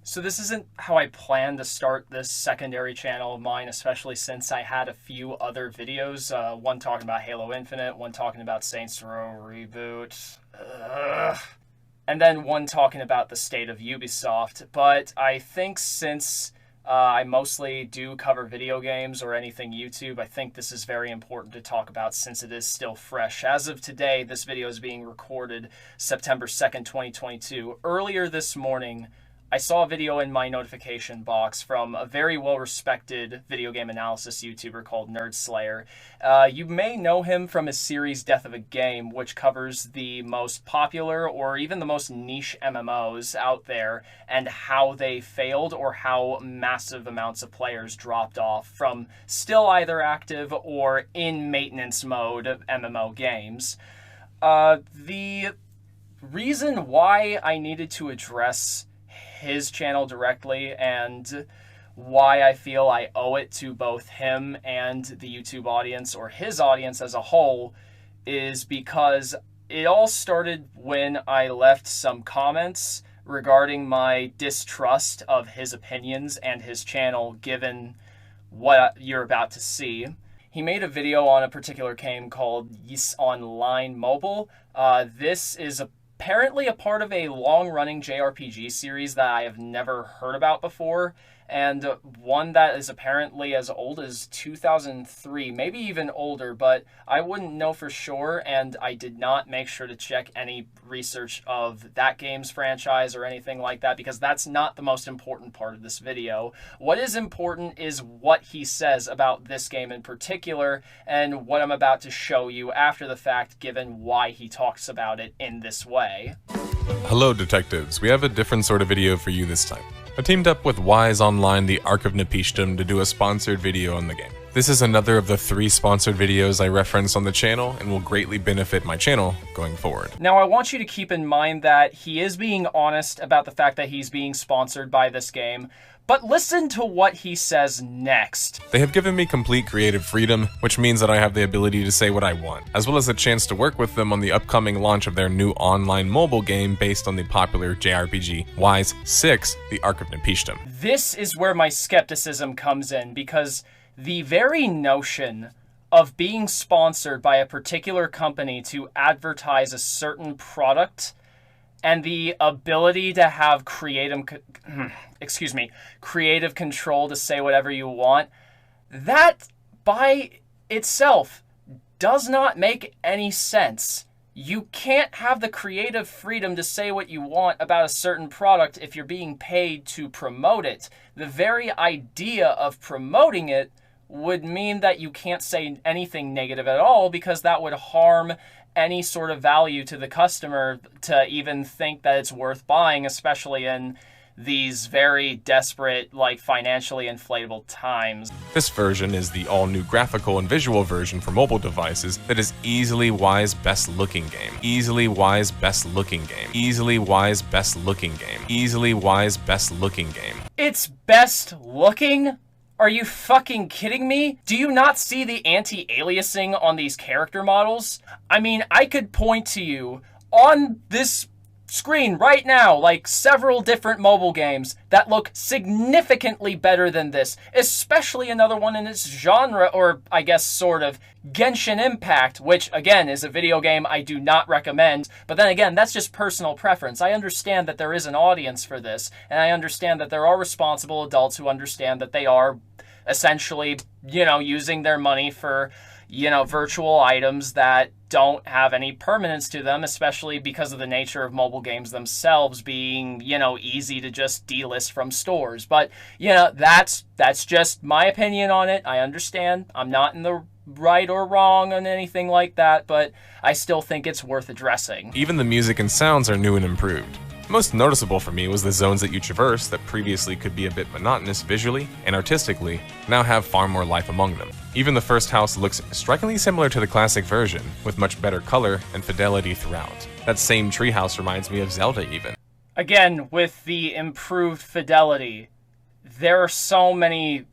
So this isn't how I planned to start this secondary channel of mine, especially since I had a few other videos. One talking about Halo Infinite, one talking about Saints Row Reboot, and then one talking about the state of Ubisoft. But I think since I mostly do cover video games or anything YouTube, I think this is very important to talk about since it is still fresh. As of today, this video is being recorded September 2nd, 2022. Earlier this morning, I saw a video in my notification box from a very well-respected video game analysis YouTuber called nerdSlayer. You may know him from his series Death of a Game, which covers the most popular or even the most niche MMOs out there and how they failed or how massive amounts of players dropped off from still either active or in maintenance mode MMO games. The reason why I needed to address his channel directly and why I feel I owe it to both him and the YouTube audience or his audience as a whole is because it all started when I left some comments regarding my distrust of his opinions and his channel given what you're about to see. He made a video on a particular game called Ys Online Mobile. This is apparently a part of a long-running JRPG series that I have never heard about before, and one that is apparently as old as 2003, maybe even older, but I wouldn't know for sure, and I did not make sure to check any research of that game's franchise or anything like that, because that's not the most important part of this video. What is important is what he says about this game in particular, and what I'm about to show you after the fact, given why he talks about it in this way. Hello detectives, we have a different sort of video for you this time. I teamed up with Wise Online, the Ark of Nepishtim, to do a sponsored video on the game. This is another of the 3 sponsored videos I reference on the channel and will greatly benefit my channel going forward. Now I want you to keep in mind that he is being honest about the fact that he's being sponsored by this game, but listen to what he says next. They have given me complete creative freedom, which means that I have the ability to say what I want, as well as a chance to work with them on the upcoming launch of their new online mobile game based on the popular JRPG Wise 6, the Ark of Nepishtim. This is where my skepticism comes in, because the very notion of being sponsored by a particular company to advertise a certain product and the ability to have creative control to say whatever you want, that by itself does not make any sense. You can't have the creative freedom to say what you want about a certain product if you're being paid to promote it. The very idea of promoting it would mean that you can't say anything negative at all, because that would harm any sort of value to the customer to even think that it's worth buying, especially in these very desperate, financially inflatable times. This version is the all-new graphical and visual version for mobile devices that is easily Wise best looking game. Easily Wise best looking game. Easily Wise best looking game. Easily Wise best looking game. It's best looking? Are you fucking kidding me? Do you not see the anti-aliasing on these character models? I mean, I could point to you on this screen right now, several different mobile games that look significantly better than this, especially another one in its genre, or I guess sort of, Genshin Impact, which again is a video game I do not recommend, but then again, that's just personal preference. I understand that there is an audience for this, and I understand that there are responsible adults who understand that they are essentially, using their money for, virtual items that don't have any permanence to them, especially because of the nature of mobile games themselves being, easy to just delist from stores. But, that's just my opinion on it. I understand. I'm not in the right or wrong on anything like that, but I still think it's worth addressing. Even the music and sounds are new and improved. Most noticeable for me was the zones that you traverse that previously could be a bit monotonous visually and artistically, now have far more life among them. Even the first house looks strikingly similar to the classic version, with much better color and fidelity throughout. That same treehouse reminds me of Zelda even. Again, with the improved fidelity, there are so many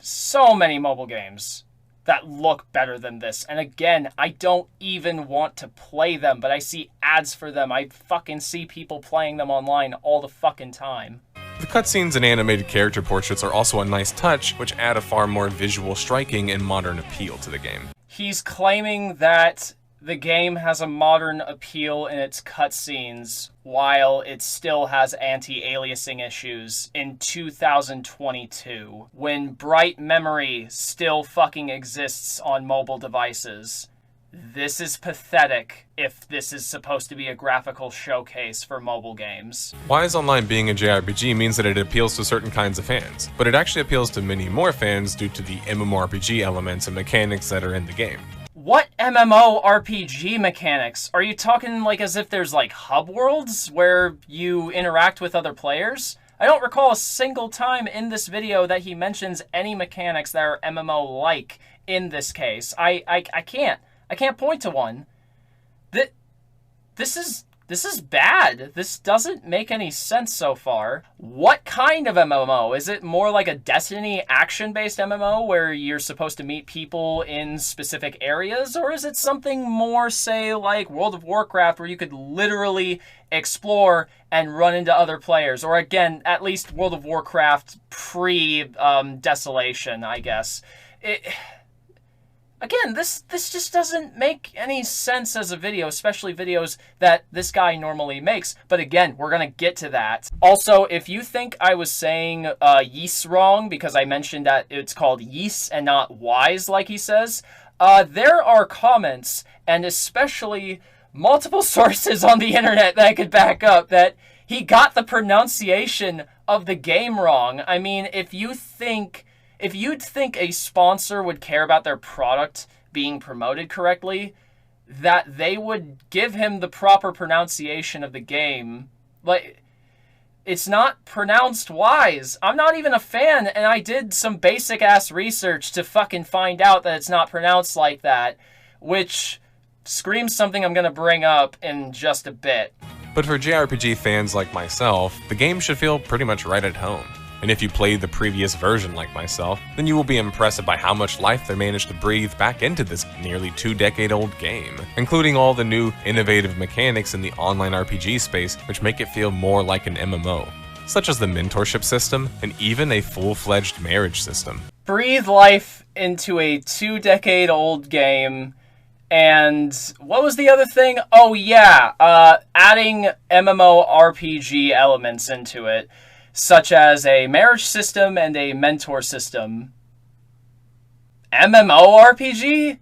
mobile games that look better than this. And again, I don't even want to play them, but I see ads for them. I fucking see people playing them online all the fucking time. The cutscenes and animated character portraits are also a nice touch, which add a far more visual striking and modern appeal to the game. He's claiming that the game has a modern appeal in its cutscenes, while it still has anti-aliasing issues in 2022, when bright memory still fucking exists on mobile devices. This is pathetic if this is supposed to be a graphical showcase for mobile games. Wise Online being a JRPG means that it appeals to certain kinds of fans, but it actually appeals to many more fans due to the MMORPG elements and mechanics that are in the game. What MMORPG mechanics? Are you talking like as if there's like hub worlds where you interact with other players? I don't recall a single time in this video that he mentions any mechanics that are MMO-like in this case. I can't point to one. This is bad. This doesn't make any sense so far. What kind of MMO? Is it more like a Destiny action-based MMO where you're supposed to meet people in specific areas? Or is it something more, say, like World of Warcraft where you could literally explore and run into other players? Or again, at least World of Warcraft pre-Desolation, I guess. Again, this just doesn't make any sense as a video, especially videos that this guy normally makes. But again, we're going to get to that. Also, if you think I was saying Yeast wrong because I mentioned that it's called Yeast and not Wise like he says, there are comments and especially multiple sources on the internet that I could back up that he got the pronunciation of the game wrong. I mean, if you'd think a sponsor would care about their product being promoted correctly, that they would give him the proper pronunciation of the game. Like, it's not pronounced Wise. I'm not even a fan, and I did some basic-ass research to fucking find out that it's not pronounced like that, which screams something I'm gonna bring up in just a bit. But for JRPG fans like myself, the game should feel pretty much right at home. And if you played the previous version like myself, then you will be impressed by how much life they managed to breathe back into this nearly 2-decade-old game, including all the new innovative mechanics in the online RPG space which make it feel more like an MMO, such as the mentorship system and even a full-fledged marriage system. Breathe life into a 2-decade-old game. And what was the other thing? Oh yeah, adding MMORPG elements into it, such as a marriage system and a mentor system. MMORPG?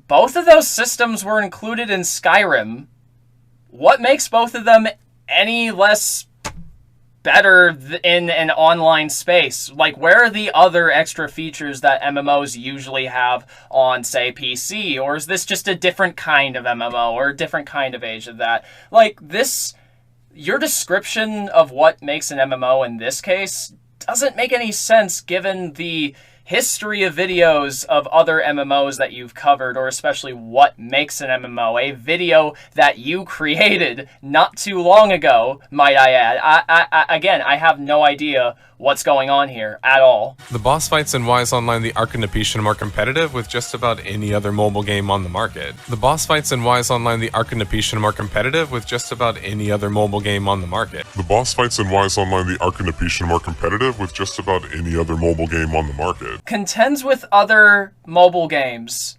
Both of those systems were included in Skyrim. What makes both of them any less better in an online space? Like, where are the other extra features that MMOs usually have on, say, PC? Or is this just a different kind of MMO or a different kind of age of that? Like, this... Your description of what makes an MMO in this case doesn't make any sense given the history of videos of other MMOs that you've covered, or especially what makes an MMO, a video that you created not too long ago, might I add. Again, I have no idea what's going on here at all. The boss fights in Wise Online the Arcanapetium are competitive with just about any other mobile game on the market. The boss fights in Wise Online the Arcanapetium are competitive with just about any other mobile game on the market. The boss fights in Wise Online the Arcanapetium are competitive with just about any other mobile game on the market. Contends with other mobile games.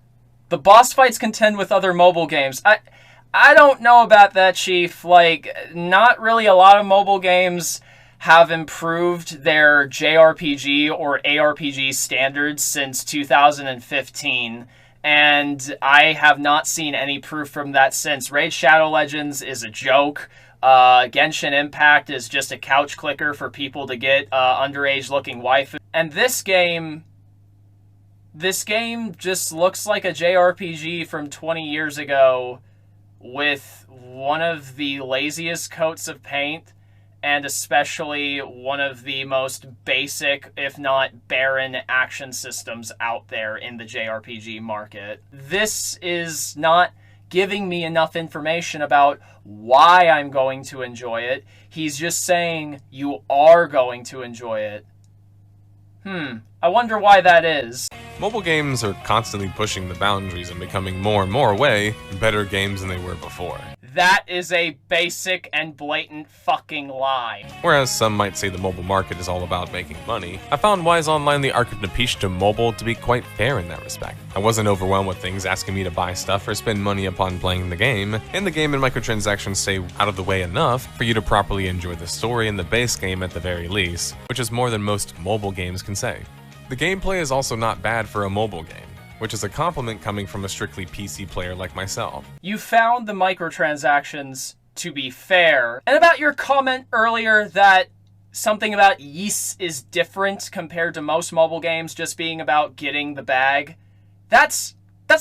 The boss fights contend with other mobile games. I don't know about that, Chief. Like, not really a lot of mobile games have improved their JRPG or ARPG standards since 2015, and I have not seen any proof from that since. Raid Shadow Legends is a joke. Genshin Impact is just a couch clicker for people to get underage-looking waifu. And this game just looks like a JRPG from 20 years ago with one of the laziest coats of paint, and especially one of the most basic, if not barren, action systems out there in the JRPG market. This is not giving me enough information about why I'm going to enjoy it. He's just saying you are going to enjoy it. I wonder why that is. Mobile games are constantly pushing the boundaries and becoming more and more way better games than they were before. That is a basic and blatant fucking lie. Whereas some might say the mobile market is all about making money, I found Wise Online the Arc of Nepishtim Mobile to be quite fair in that respect. I wasn't overwhelmed with things asking me to buy stuff or spend money upon playing the game, and the game and microtransactions stay out of the way enough for you to properly enjoy the story and the base game at the very least, which is more than most mobile games can say. The gameplay is also not bad for a mobile game, which is a compliment coming from a strictly PC player like myself. You found the microtransactions to be fair. And about your comment earlier that something about Ys is different compared to most mobile games just being about getting the bag, that's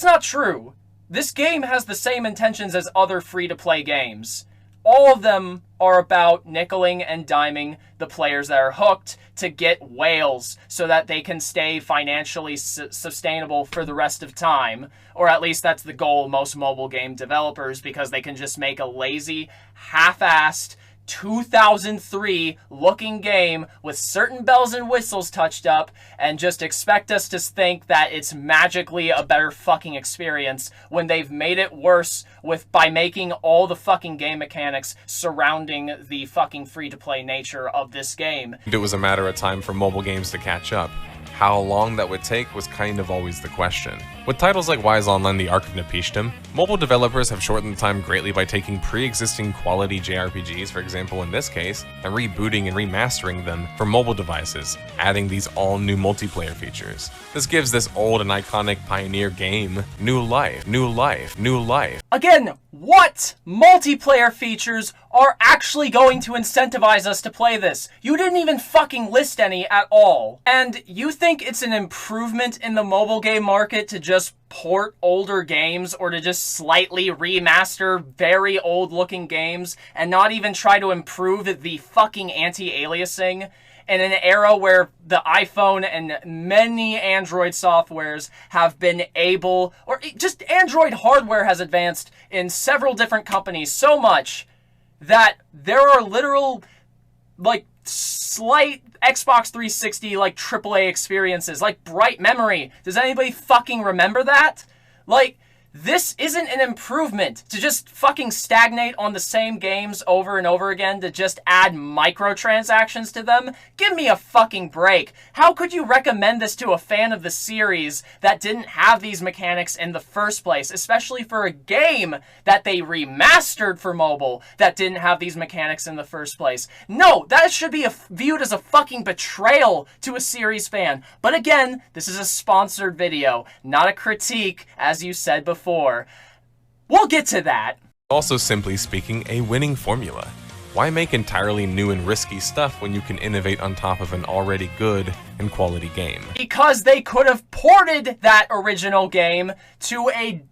not true. This game has the same intentions as other free-to-play games. All of them are about nickeling and diming the players that are hooked to get whales so that they can stay financially sustainable for the rest of time. Or at least that's the goal of most mobile game developers, because they can just make a lazy, half-assed, 2003 looking game with certain bells and whistles touched up and just expect us to think that it's magically a better fucking experience when they've made it worse by making all the fucking game mechanics surrounding the fucking free-to-play nature of this game. It was a matter of time for mobile games to catch up. How long that would take was kind of always the question. With titles like Wise Online the Arc of Nepishtim, mobile developers have shortened the time greatly by taking pre-existing quality JRPGs, for example in this case, and rebooting and remastering them for mobile devices, adding these all-new multiplayer features. This gives this old and iconic pioneer game new life, new life, new life. Again, what multiplayer features are actually going to incentivize us to play this? You didn't even fucking list any at all. And you think it's an improvement in the mobile game market to just port older games or to just slightly remaster very old looking games and not even try to improve the fucking anti-aliasing in an era where the iPhone and many Android softwares have been able, or just Android hardware has advanced in several different companies so much that there are literal, like, slight Xbox 360, like, AAA experiences, like Bright Memory. Does anybody fucking remember that? Like, this isn't an improvement to just fucking stagnate on the same games over and over again to just add microtransactions to them. Give me a fucking break. How could you recommend this to a fan of the series that didn't have these mechanics in the first place, especially for a game that they remastered for mobile that didn't have these mechanics in the first place? No, that should be viewed as a fucking betrayal to a series fan. But again, this is a sponsored video, not a critique, as you said before. We'll get to that. Also, simply speaking, a winning formula. Why make entirely new and risky stuff when you can innovate on top of an already good and quality game? Because they could have ported that original game to a,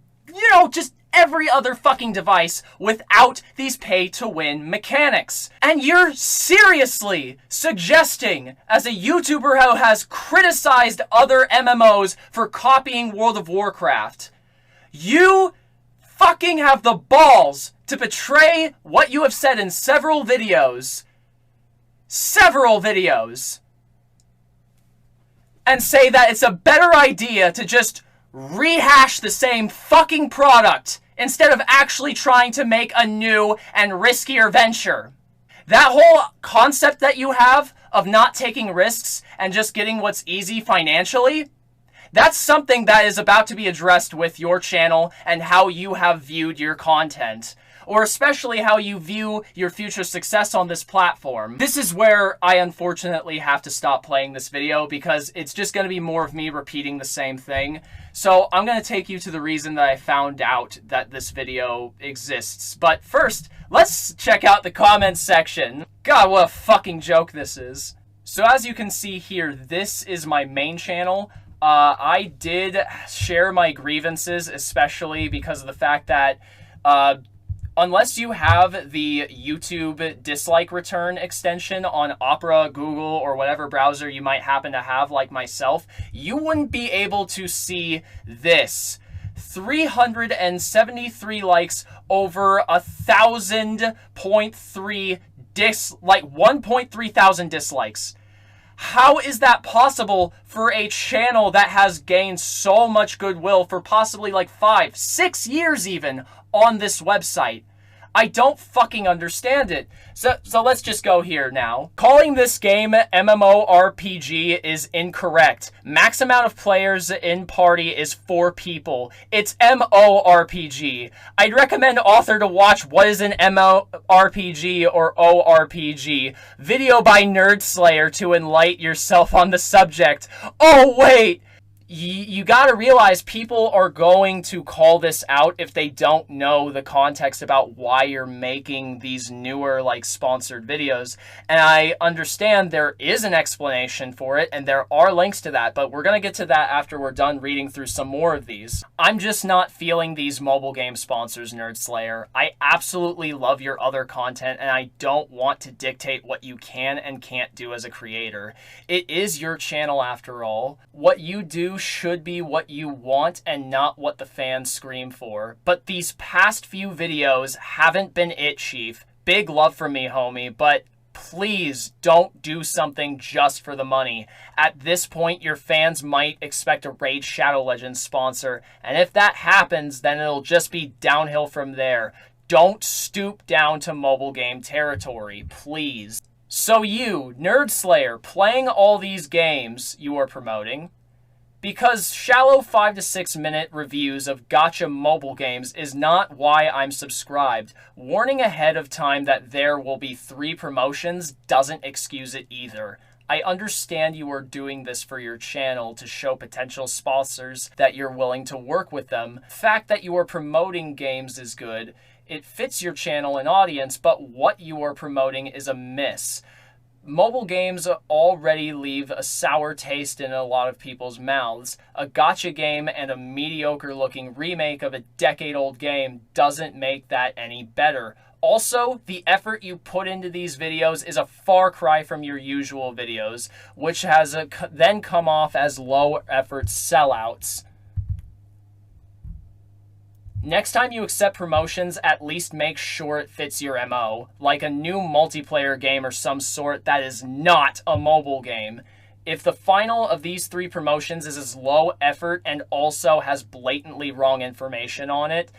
just every other fucking device without these pay-to-win mechanics. And you're seriously suggesting, as a YouTuber who has criticized other MMOs for copying World of Warcraft, you fucking have the balls to betray what you have said in several videos, and say that it's a better idea to just rehash the same fucking product instead of actually trying to make a new and riskier venture. That whole concept that you have of not taking risks and just getting what's easy financially, that's something that is about to be addressed with your channel and how you have viewed your content, or especially how you view your future success on this platform. This is where I unfortunately have to stop playing this video because it's just going to be more of me repeating the same thing. So I'm going to take you to the reason that I found out that this video exists. But first, let's check out the comments section. God, what a fucking joke this is. So as you can see here, this is my main channel. I did share my grievances, especially because of the fact that unless you have the YouTube dislike return extension on Opera, Google, or whatever browser you might happen to have, like myself, you wouldn't be able to see this. 373 likes over 1,000.3 1.3 thousand dislikes. How is that possible for a channel that has gained so much goodwill for possibly like 5, 6 years even on this website? I don't fucking understand it. So let's just go here now. Calling this game MMORPG is incorrect. Max amount of players in party is 4 people. It's MORPG. I'd recommend author to watch What is an MMORPG or ORPG video by nerdSlayer to enlighten yourself on the subject. Oh wait! You gotta realize people are going to call this out if they don't know the context about why you're making these newer, like, sponsored videos. And I understand there is an explanation for it, and there are links to that, but we're gonna get to that after we're done reading through some more of these. I'm just not feeling these mobile game sponsors, nerdSlayer. I absolutely love your other content, and I don't want to dictate what you can and can't do as a creator. It is your channel after all. What you do should be what you want and not what the fans scream for. But these past few videos haven't been it, Chief. Big love from me, homie, but please don't do something just for the money. At this point, your fans might expect a Raid Shadow Legends sponsor, and if that happens, then it'll just be downhill from there. Don't stoop down to mobile game territory, please. So you, nerdSlayer, playing all these games you are promoting, because shallow 5 to 6 minute reviews of gacha mobile games is not why I'm subscribed. Warning ahead of time that there will be 3 promotions doesn't excuse it either. I understand you are doing this for your channel to show potential sponsors that you're willing to work with them. The fact that you are promoting games is good. It fits your channel and audience, but what you are promoting is a miss. Mobile games already leave a sour taste in a lot of people's mouths. A gacha game and a mediocre-looking remake of a decade-old game doesn't make that any better. Also, the effort you put into these videos is a far cry from your usual videos, which has then come off as low-effort sellouts. Next time you accept promotions, at least make sure it fits your MO, like a new multiplayer game or some sort that is not a mobile game. If the final of these 3 promotions is as low effort and also has blatantly wrong information on it,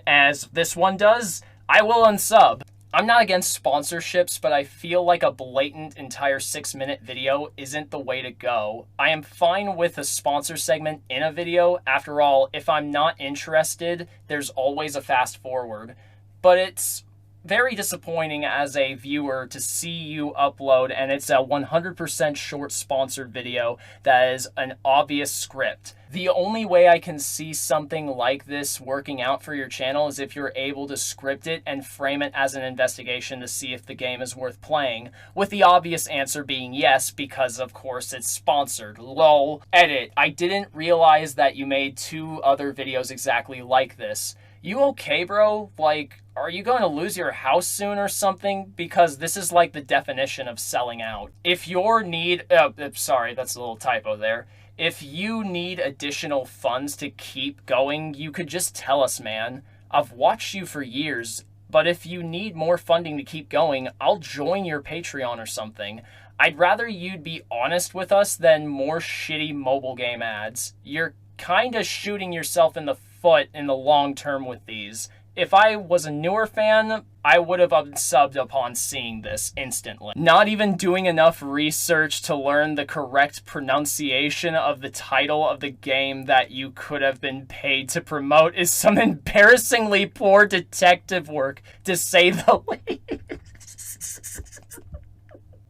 as this one does, I will unsub. I'm not against sponsorships, but I feel like a blatant entire 6-minute video isn't the way to go. I am fine with a sponsor segment in a video. After all, if I'm not interested, there's always a fast forward. But it's very disappointing as a viewer to see you upload and it's a 100% short sponsored video that is an obvious script. The only way I can see something like this working out for your channel is if you're able to script it and frame it as an investigation to see if the game is worth playing, with the obvious answer being yes, because of course it's sponsored. Lol. Edit. I didn't realize that you made 2 other videos exactly like this. You okay, bro? Like, are you going to lose your house soon or something? Because this is like the definition of selling out. If your need... sorry, that's a little typo there. If you need additional funds to keep going, you could just tell us, man. I've watched you for years, but if you need more funding to keep going, I'll join your Patreon or something. I'd rather you'd be honest with us than more shitty mobile game ads. You're kinda shooting yourself in the foot in the long term with these. If I was a newer fan, I would have unsubbed upon seeing this instantly. Not even doing enough research to learn the correct pronunciation of the title of the game that you could have been paid to promote is some embarrassingly poor detective work, to say the least.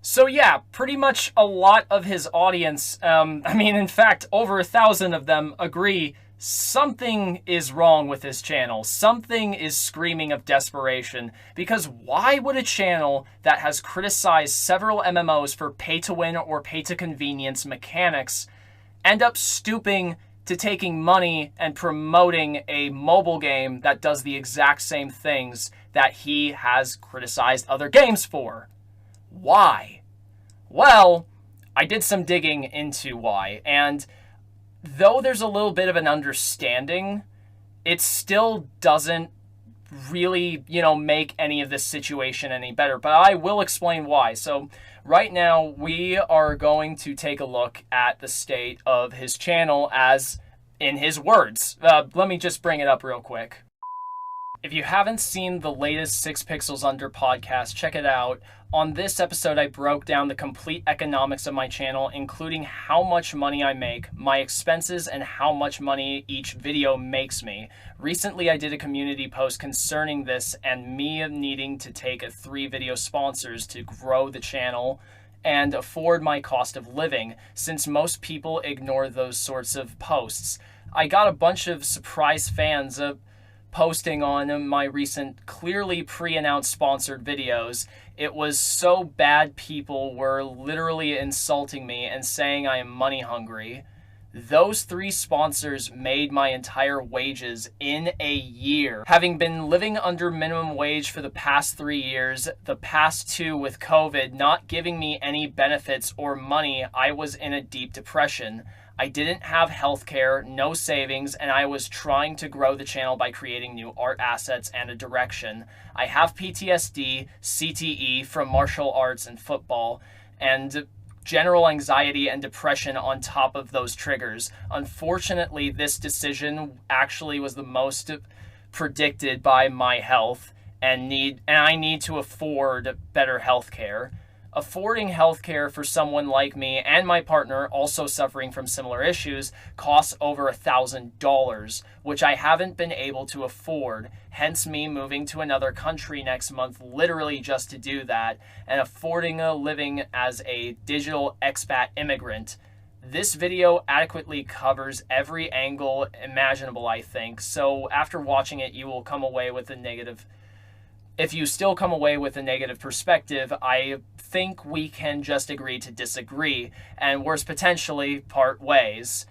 So yeah, pretty much a lot of his audience, in fact, over 1,000 of them agree something is wrong with his channel. Something is screaming of desperation. Because why would a channel that has criticized several MMOs for pay-to-win or pay-to-convenience mechanics end up stooping to taking money and promoting a mobile game that does the exact same things that he has criticized other games for? Why? Well, I did some digging into why, and though there's a little bit of an understanding, it still doesn't really, make any of this situation any better. But I will explain why. So right now, we are going to take a look at the state of his channel as in his words. Let me just bring it up real quick. If you haven't seen the latest 6 Pixels Under podcast, check it out. On this episode, I broke down the complete economics of my channel, including how much money I make, my expenses, and how much money each video makes me. Recently, I did a community post concerning this and me needing to take 3 video sponsors to grow the channel and afford my cost of living, since most people ignore those sorts of posts. I got a bunch of surprise fans posting on my recent clearly pre-announced sponsored videos. It was so bad people were literally insulting me and saying I am money hungry. Those 3 sponsors made my entire wages in a year. Having been living under minimum wage for the past 3 years, the past 2 with COVID not giving me any benefits or money, I was in a deep depression. I didn't have healthcare, no savings, and I was trying to grow the channel by creating new art assets and a direction. I have PTSD, CTE from martial arts and football, and general anxiety and depression on top of those triggers. Unfortunately, this decision actually was the most predicted by my health, and I need to afford better healthcare. Affording healthcare for someone like me and my partner, also suffering from similar issues, costs over $1,000, which I haven't been able to afford, hence me moving to another country next month literally just to do that, and affording a living as a digital expat immigrant. This video adequately covers every angle imaginable, I think, so after watching it, you will come away with a negative. If you still come away with a negative perspective, I think we can just agree to disagree, and worse, potentially part ways.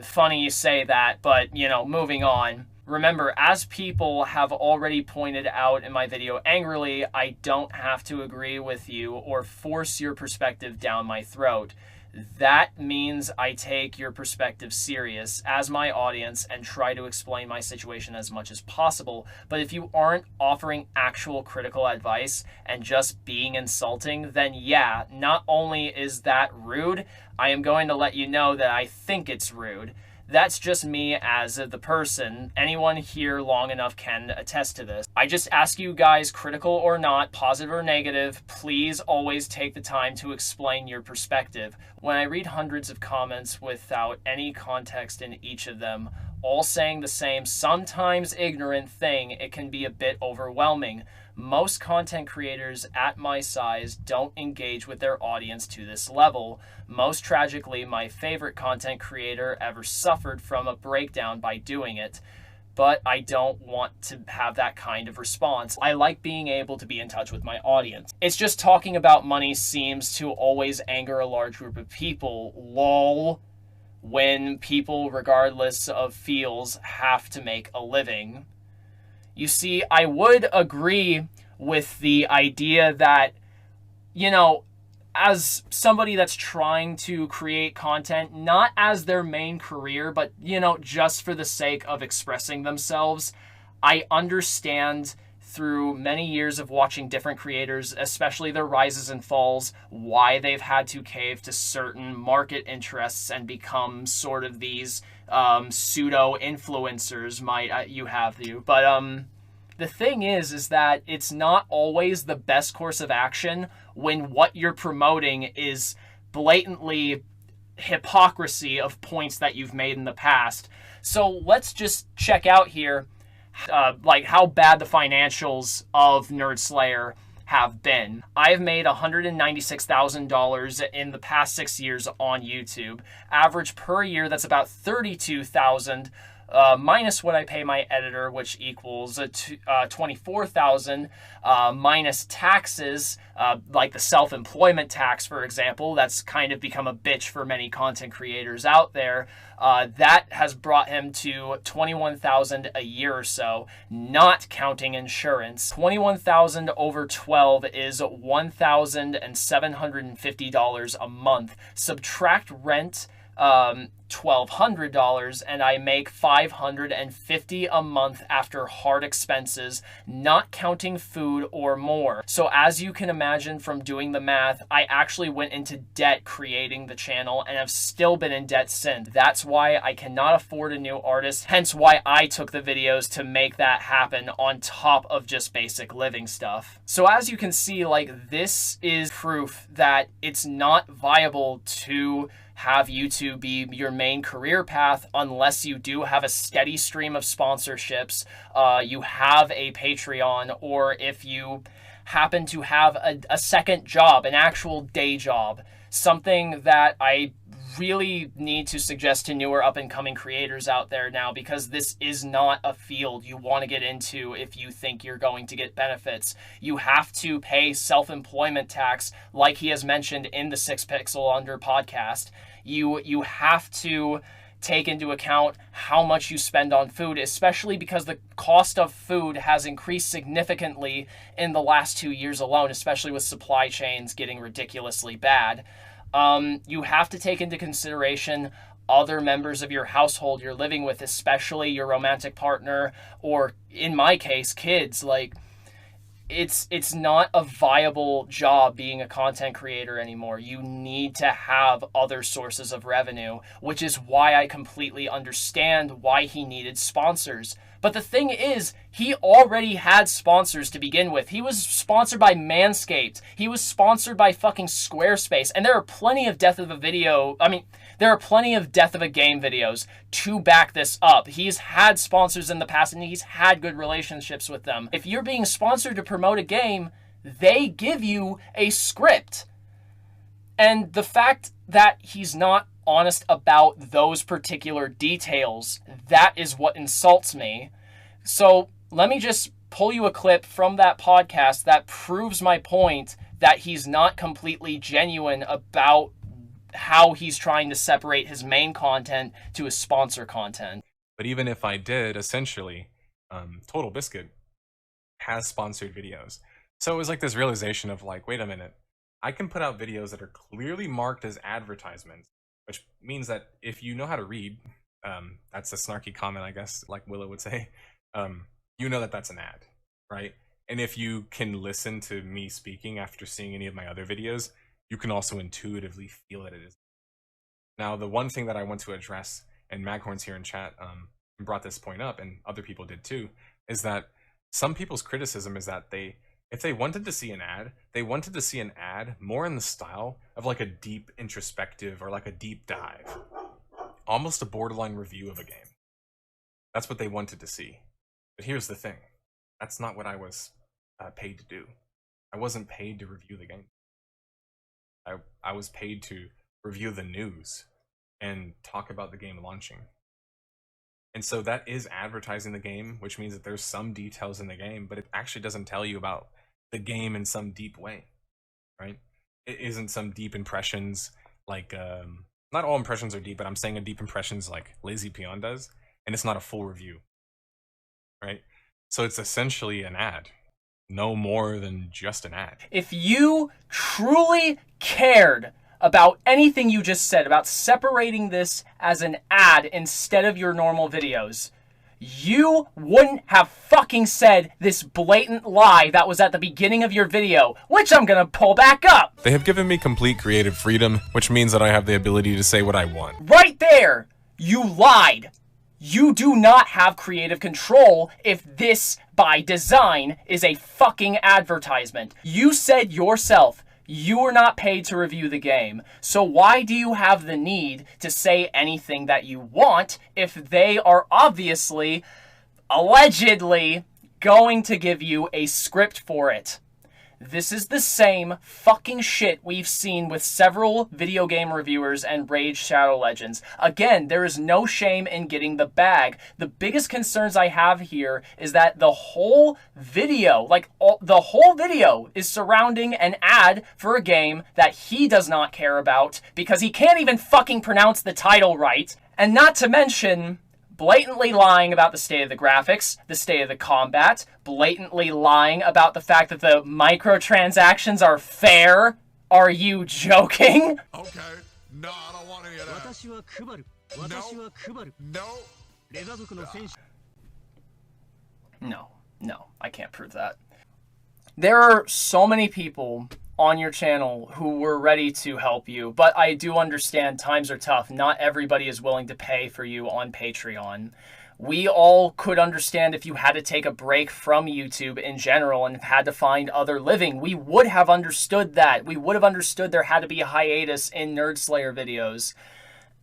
Funny you say that, but, moving on. Remember, as people have already pointed out in my video angrily, I don't have to agree with you or force your perspective down my throat. That means I take your perspective serious as my audience and try to explain my situation as much as possible. But if you aren't offering actual critical advice and just being insulting, then yeah, not only is that rude, I am going to let you know that I think it's rude. That's just me as the person. Anyone here long enough can attest to this. I just ask you guys, critical or not, positive or negative, please always take the time to explain your perspective. When I read hundreds of comments without any context in each of them, all saying the same, sometimes ignorant thing, it can be a bit overwhelming. Most content creators at my size don't engage with their audience to this level. Most tragically, my favorite content creator ever suffered from a breakdown by doing it. But I don't want to have that kind of response. I like being able to be in touch with my audience. It's just talking about money seems to always anger a large group of people. Lol. When people, regardless of fields, have to make a living. You see, I would agree with the idea that, as somebody that's trying to create content, not as their main career, but, just for the sake of expressing themselves, I understand through many years of watching different creators, especially their rises and falls, why they've had to cave to certain market interests and become sort of these pseudo-influencers, But the thing is that it's not always the best course of action when what you're promoting is blatantly hypocrisy of points that you've made in the past. So let's just check out here how bad the financials of nerdSlayer have been. I've made $196,000 in the past 6 years on YouTube. Average per year, that's about $32,000. Minus what I pay my editor, which equals $24,000, minus taxes, like the self-employment tax, for example. That's kind of become a bitch for many content creators out there. That has brought him to $21,000 a year or so, not counting insurance. $21,000 over 12 is $1,750 a month. Subtract rent $1,200, and I make $550 a month after hard expenses, not counting food or more. So as you can imagine from doing the math, I actually went into debt creating the channel and have still been in debt since. That's why I cannot afford a new artist, hence why I took the videos to make that happen on top of just basic living stuff. So as you can see, like, this is proof that it's not viable to have YouTube be your main career path unless you do have a steady stream of sponsorships, you have a Patreon, or if you happen to have a second job, an actual day job. Something that I really need to suggest to newer up-and-coming creators out there now, because this is not a field you want to get into if you think you're going to get benefits. You have to pay self-employment tax, like he has mentioned in the 6 Pixel Under podcast. You have to take into account how much you spend on food, especially because the cost of food has increased significantly in the last 2 years alone, especially with supply chains getting ridiculously bad. You have to take into consideration other members of your household you're living with, especially your romantic partner, or in my case, kids. Like, it's not a viable job being a content creator anymore. You need to have other sources of revenue, which is why I completely understand why he needed sponsors. But the thing is, he already had sponsors to begin with. He was sponsored by Manscaped. He was sponsored by fucking Squarespace. And there are plenty of Death of a Game videos to back this up. He's had sponsors in the past, and he's had good relationships with them. If you're being sponsored to promote a game, they give you a script. And the fact that he's not honest about those particular details, that is what insults me. So let me just pull you a clip from that podcast that proves my point that he's not completely genuine about how he's trying to separate his main content to his sponsor content. But even if I did, essentially, Total Biscuit has sponsored videos. So it was like this realization of like, wait a minute, I can put out videos that are clearly marked as advertisements, which means that if you know how to read, that's a snarky comment, I guess, like Willow would say, you know that that's an ad, right? And if you can listen to me speaking after seeing any of my other videos, you can also intuitively feel that it is. Now, the one thing that I want to address, and Maghorn's here in chat brought this point up, and other people did too, is that some people's criticism is that if they wanted to see an ad, they wanted to see an ad more in the style of like a deep introspective or like a deep dive, almost a borderline review of a game. That's what they wanted to see. But here's the thing. That's not what I was paid to do. I wasn't paid to review the game. I was paid to review the news and talk about the game launching. And so that is advertising the game, which means that there's some details in the game, but it actually doesn't tell you about the game in some deep way, right? It isn't some deep impressions like, not all impressions are deep, but I'm saying a deep impressions like Lazy Peon does, and it's not a full review, right? So it's essentially an ad. No more than just an ad. If you truly cared about anything you just said, about separating this as an ad instead of your normal videos, you wouldn't have fucking said this blatant lie that was at the beginning of your video, which I'm gonna pull back up. They have given me complete creative freedom, which means that I have the ability to say what I want. Right there, you lied. You do not have creative control if this, by design, is a fucking advertisement. You said yourself you were not paid to review the game, so why do you have the need to say anything that you want if they are obviously, allegedly, going to give you a script for it? This is the same fucking shit we've seen with several video game reviewers and Rage Shadow Legends. Again, there is no shame in getting the bag. The biggest concerns I have here is that the whole video, the whole video is surrounding an ad for a game that he does not care about because he can't even fucking pronounce the title right. And not to mention blatantly lying about the state of the graphics, the state of the combat, blatantly lying about the fact that the microtransactions are fair. Are you joking? Okay. No, I don't want any of that. 私は配る。私は配る。 No. レザ族の戦士。 No, no, I can't prove that. There are so many people on your channel who were ready to help you, but I do understand times are tough. Not everybody is willing to pay for you on Patreon. We all could understand if you had to take a break from YouTube in general and had to find other living. We would have understood that. We would have understood there had to be a hiatus in nerdSlayer videos.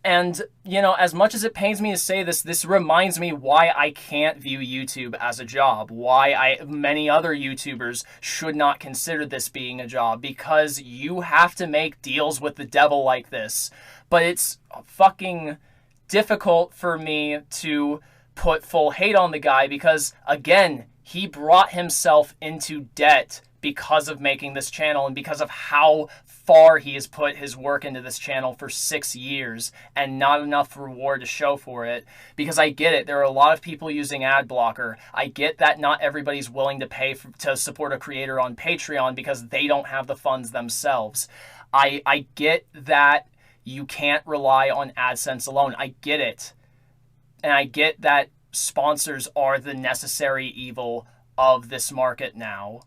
And, you know, as much as it pains me to say this, this reminds me why I can't view YouTube as a job. Why many other YouTubers should not consider this being a job. Because you have to make deals with the devil like this. But it's fucking difficult for me to put full hate on the guy because, again, he brought himself into debt because of making this channel and because of how far he has put his work into this channel for 6 years and not enough reward to show for it. Because I get it, there are a lot of people using ad blocker. I get that not everybody's willing to pay to support a creator on Patreon because they don't have the funds themselves. I get that you can't rely on AdSense alone. I get it. And I get that sponsors are the necessary evil of this market now.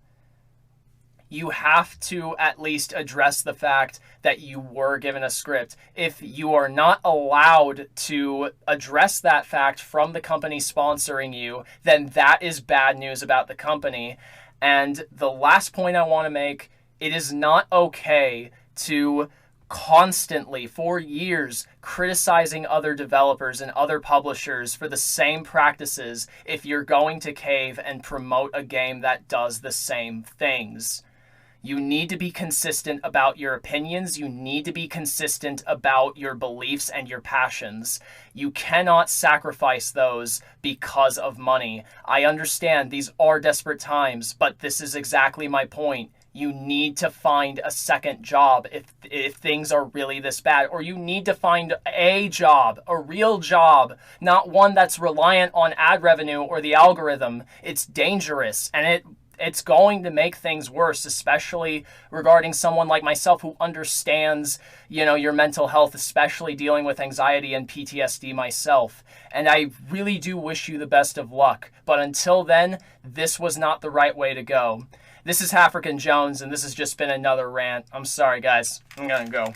You have to at least address the fact that you were given a script. If you are not allowed to address that fact from the company sponsoring you, then that is bad news about the company. And the last point I want to make, it is not okay to constantly, for years, criticizing other developers and other publishers for the same practices if you're going to cave and promote a game that does the same things. You need to be consistent about your opinions. You need to be consistent about your beliefs and your passions. You cannot sacrifice those because of money. I understand these are desperate times, but this is exactly my point. You need to find a second job if things are really this bad. Or you need to find a job, a real job, not one that's reliant on ad revenue or the algorithm. It's dangerous, and it's going to make things worse, especially regarding someone like myself who understands, you know, your mental health, especially dealing with anxiety and PTSD myself. And I really do wish you the best of luck. But until then, this was not the right way to go. This is Halfrican-Jones, and this has just been another rant. I'm sorry, guys. I'm gonna go.